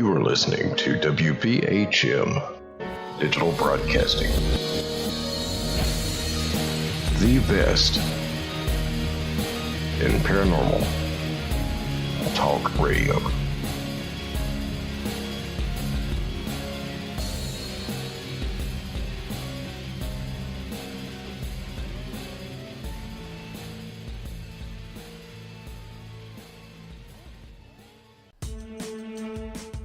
You are listening to WBHM Digital Broadcasting, the best in paranormal talk radio.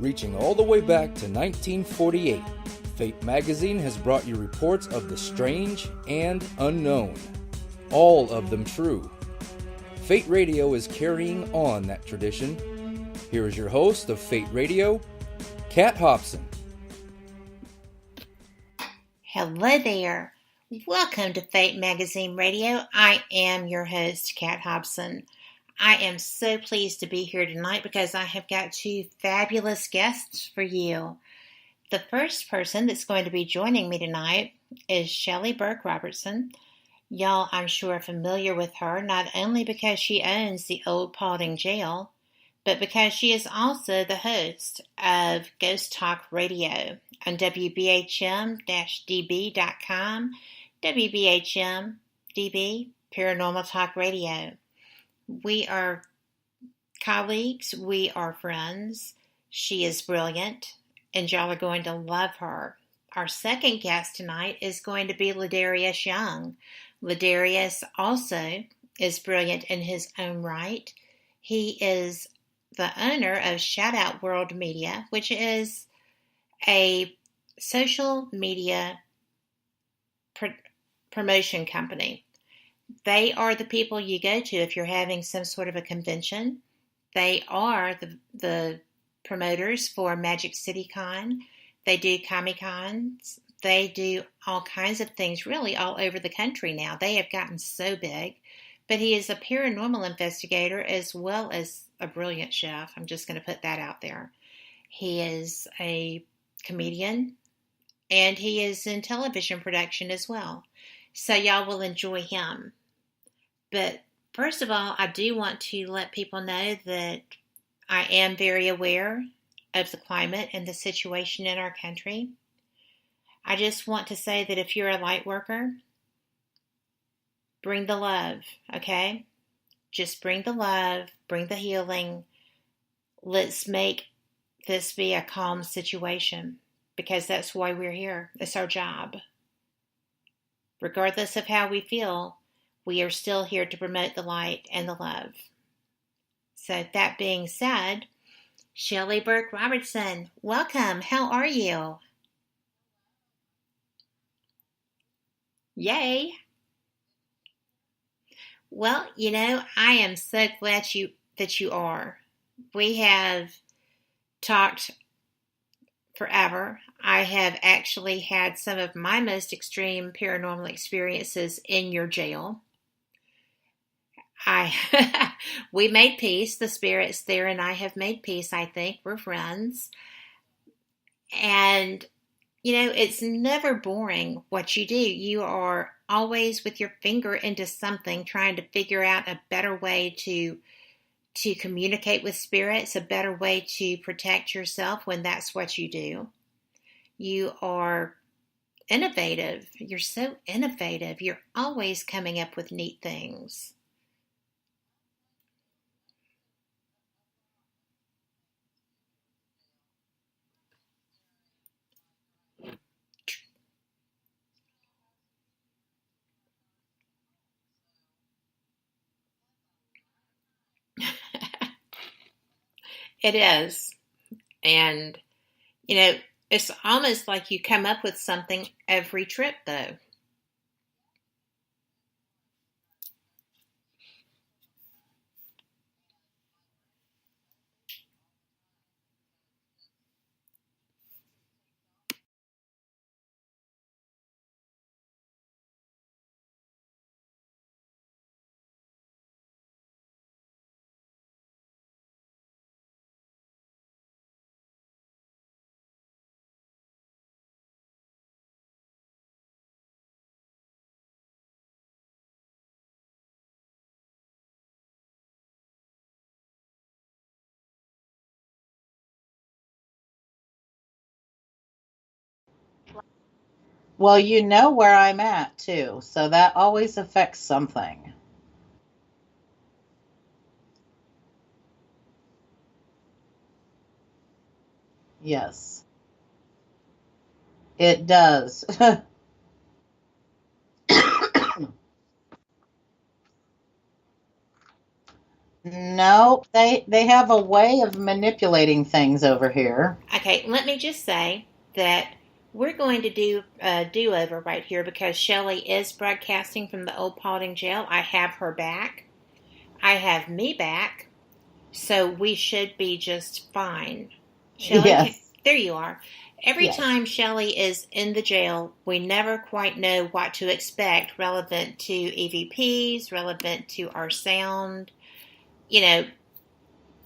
Reaching all the way back to 1948, Fate magazine has brought you reports of the strange and unknown, all of them true. Fate Radio is carrying on that tradition. Here is your host of Fate Radio, Kat Hobson. Hello there. Welcome to Fate Magazine Radio. I am your host, Kat Hobson. I am so pleased to be here tonight because I have got two fabulous guests for you. The first person that's going to be joining me tonight is Shelly Burk Robertson. Y'all, I'm sure, are familiar with her, not only because she owns the Old Paulding Jail, but because she is also the host of Ghost Talk Radio on WBHM-DB.com, WBHM-DB, Paranormal Talk Radio. We are colleagues, we are friends. She is brilliant, and y'all are going to love her. Our second guest tonight is going to be LaDarrius Young. LaDarrius also is brilliant in his own right. He is the owner of Shout Out World Media, which is a social media promotion company. They are the people you go to if you're having some sort of a convention. They are the promoters for Magic City Con. They do Comic-Cons. They do all kinds of things really all over the country now. They have gotten so big. But he is a paranormal investigator as well as a brilliant chef. I'm just going to put that out there. He is a comedian and he is in television production as well. So y'all will enjoy him. But first of all, I do want to let people know that I am very aware of the climate and the situation in our country. I just want to say that if you're a light worker, bring the love, okay? Just bring the love, bring the healing. Let's make this be a calm situation because that's why we're here. It's our job. Regardless of how we feel, we are still here to promote the light and the love. So that being said, Shelly Burk Robertson, welcome. How are you? Yay. Well, I am so glad that you are. We have talked forever. I have actually had some of my most extreme paranormal experiences in your jail. We made peace. The spirits there and I have made peace, I think. We're friends. And, it's never boring what you do. You are always with your finger into something, trying to figure out a better way to communicate with spirits, a better way to protect yourself when that's what you do. You are innovative. You're so innovative. You're always coming up with neat things. It is. And, it's almost like you come up with something every trip, though. Well, you know where I'm at, too, so that always affects something. Yes, it does. No, they have a way of manipulating things over here. Okay, let me just say that we're going to do a do-over right here because Shelly is broadcasting from the old Paulding jail. I have her back. I have me back. So we should be just fine. Shelly, Yes, there you are. Every yes, time Shelly is in the jail, we never quite know what to expect relevant to EVPs, relevant to our sound. You know,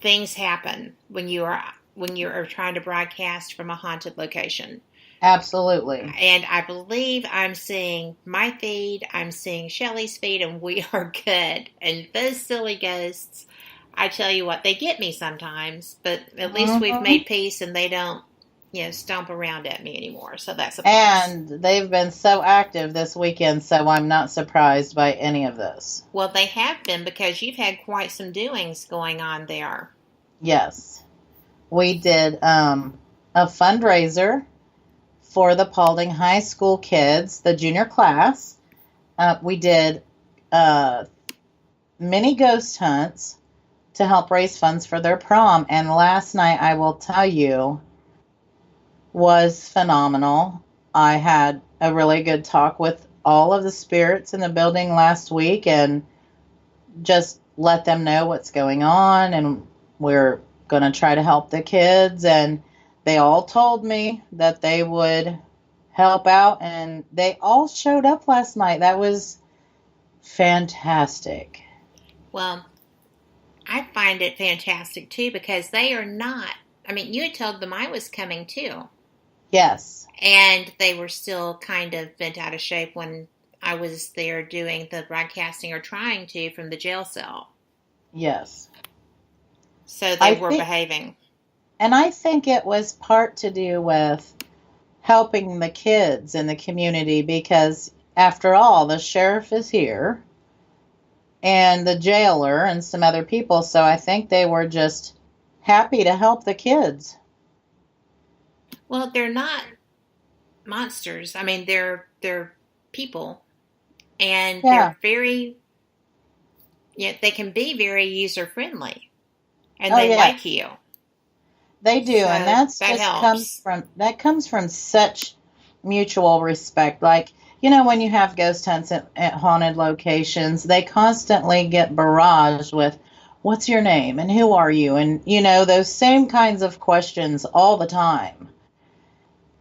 things happen when you are trying to broadcast from a haunted location. absolutely. And I believe I'm seeing my feed, I'm seeing Shelly's feed, and we are good. And those silly ghosts, I tell you what, they get me sometimes, but at least we've Hmm. made peace and they don't, stomp around at me anymore. So that's a plus. And they've been so active this weekend, so I'm not surprised by any of this. Well, they have been because you've had quite some doings going on there. Yes, we did a fundraiser for the Paulding High School kids, the junior class. We did uh, mini ghost hunts to help raise funds for their prom. And last night, I will tell you, was phenomenal. I had a really good talk with all of the spirits in the building last week and just let them know what's going on. And we're going to try to help the kids. And they all told me that they would help out. And they all showed up last night. That was fantastic. Well, I find it fantastic too because they are not. I mean, you had told them I was coming too. Yes. And they were still kind of bent out of shape when I was there doing the broadcasting or trying to from the jail cell. Yes. So they I were think, behaving. and I think it was part to do with helping the kids in the community because, after all, the sheriff is here and the jailer and some other people. So I think they were just happy to help the kids. Well, they're not monsters. I mean, they're people, and Yeah. they're very. They can be very user friendly, and Oh, they yeah. like you. They do, and So that's that just helps. comes from such mutual respect. Like, when you have ghost hunts at haunted locations, they constantly get barraged with, "What's your name?" and "Who are you?" and those same kinds of questions all the time.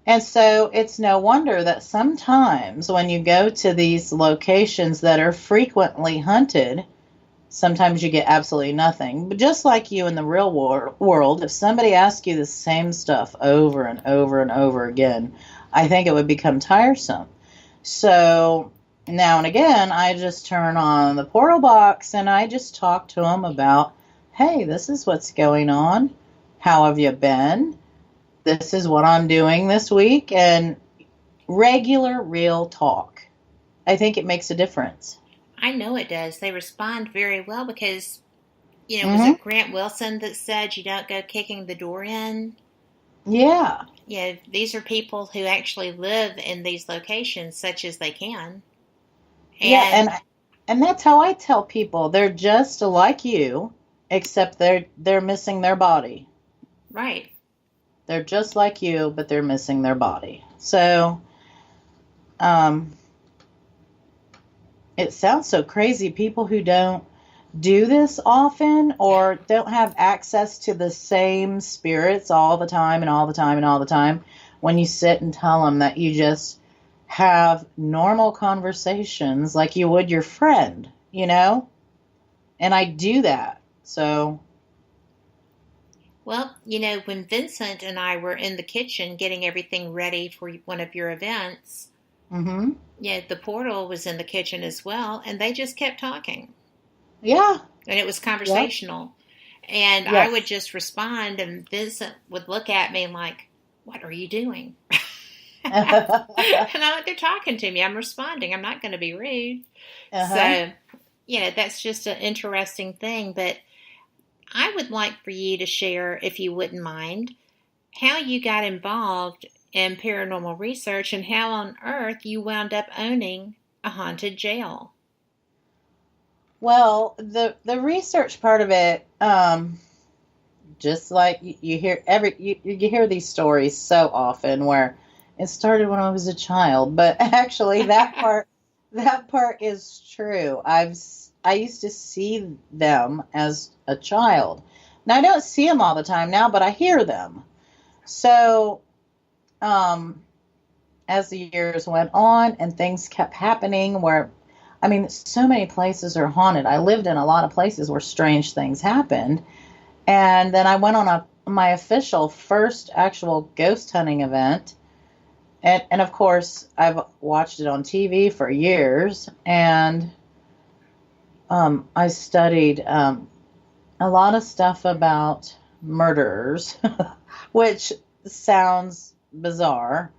And so it's no wonder that sometimes when you go to these locations that are frequently hunted, sometimes you get absolutely nothing. But just like you in the real world, if somebody asks you the same stuff over and over and over again, I think it would become tiresome. So now and again, I just turn on the portal box and I just talk to them about, hey, this is what's going on. How have you been? This is what I'm doing this week. And regular, real talk. I think it makes a difference. I know it does. They respond very well because was Hmm. it Grant Wilson that said you don't go kicking the door in? Yeah. These are people who actually live in these locations such as they can. Yeah, And and that's how I tell people. They're just like you, except they're missing their body. right. They're just like you, but they're missing their body. So, um, it sounds so crazy. People who don't do this often or don't have access to the same spirits all the time and all the time and all the time, when you sit and tell them that you just have normal conversations like you would your friend, and I do that. So, Well, when Vincent and I were in the kitchen getting everything ready for one of your events, mhm. the portal was in the kitchen as well, and they just kept talking. Yeah. And it was Yep. conversational. And I would Yes. just respond, and Vincent would look at me like, "What are you doing?" They're talking to me. I'm responding. I'm not going to be rude. Uh-huh. So, that's just an interesting thing. But I would like for you to share, if you wouldn't mind, how you got involved in paranormal research and how on earth you wound up owning a haunted jail. Well, the research part of it, just like you hear you hear these stories so often where it started when I was a child, but actually that part is true. I used to see them as a child. Now I don't see them all the time now, but I hear them. So, as the years went on and things kept happening where, I mean, so many places are haunted. I lived in a lot of places where strange things happened. And then I went on my official first actual ghost hunting event. And of course, I've watched it on TV for years. And I studied a lot of stuff about murderers, which sounds bizarre.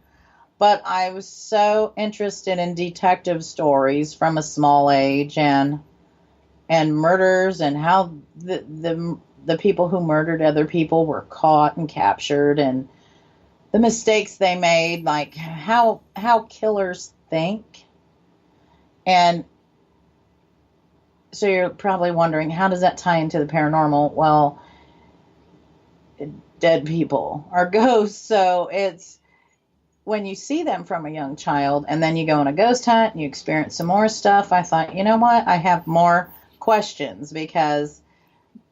But I was so interested in detective stories from a small age and murders and how the people who murdered other people were caught and captured and the mistakes they made, like how killers think. And so you're probably wondering, how does that tie into the paranormal? Well, dead people are ghosts, so it's when you see them from a young child and then you go on a ghost hunt and you experience some more stuff, I thought, you know what? I have more questions because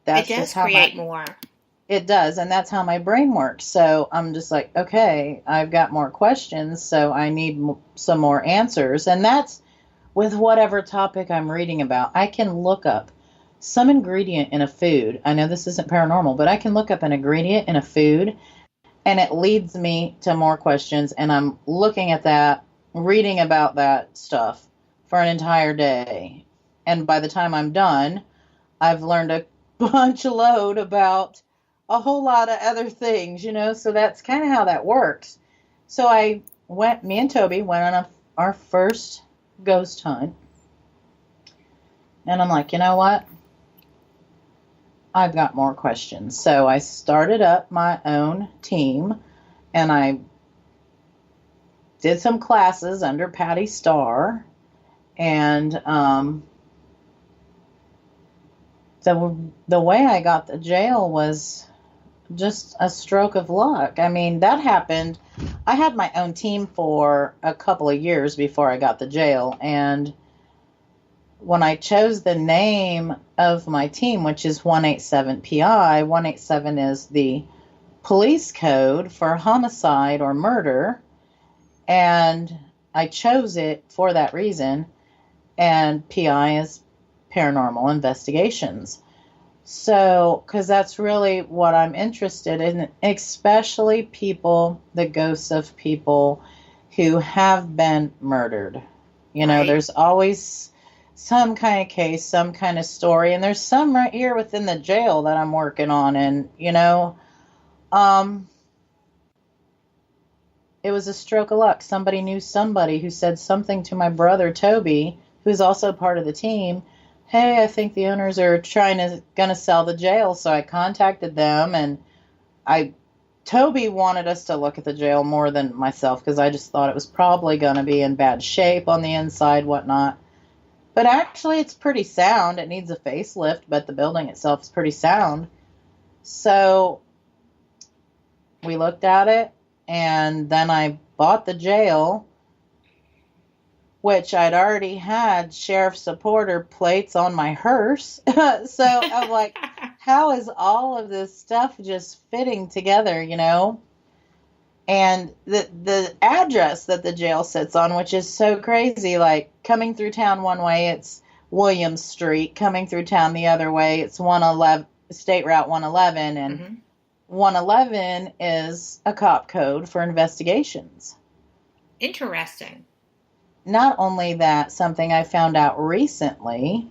that's it does just how create more. It does, and that's how my brain works. So I'm just like, okay, I've got more questions, so I need some more answers. And that's with whatever topic I'm reading about. I can look up some ingredient in a food. I know this isn't paranormal, but I can look up an ingredient in a food and it leads me to more questions, and I'm looking at that, reading about that stuff for an entire day. And by the time I'm done, I've learned a load about a whole lot of other things, so that's kind of how that works. So me and Toby went on our first ghost hunt, and I'm like, you know what? I've got more questions. So I started up my own team, and I did some classes under Patty Starr, and the way I got the jail was just a stroke of luck. I mean, that happened. I had my own team for a couple of years before I got the jail, and when I chose the name of my team, which is 187PI, 187 is the police code for homicide or murder, and I chose it for that reason, and PI is paranormal investigations. So, because that's really what I'm interested in, especially the ghosts of people who have been murdered. Right. There's always some kind of case, some kind of story, and there's some right here within the jail that I'm working on, and it was a stroke of luck. Somebody knew somebody who said something to my brother Toby, who's also part of the team. Hey, I think the owners are gonna sell the jail, so I contacted them, and Toby wanted us to look at the jail more than myself because I just thought it was probably gonna be in bad shape on the inside, whatnot. But actually, it's pretty sound. It needs a facelift, but the building itself is pretty sound. So we looked at it, and then I bought the jail, which I'd already had sheriff supporter plates on my hearse. So I'm like, how is all of this stuff just fitting together, And the address that the jail sits on, which is so crazy, like coming through town one way, it's Williams Street. Coming through town the other way, it's 111, State Route 111. And Mm-hmm. 111 is a cop code for investigations. Interesting. Not only that, something I found out recently,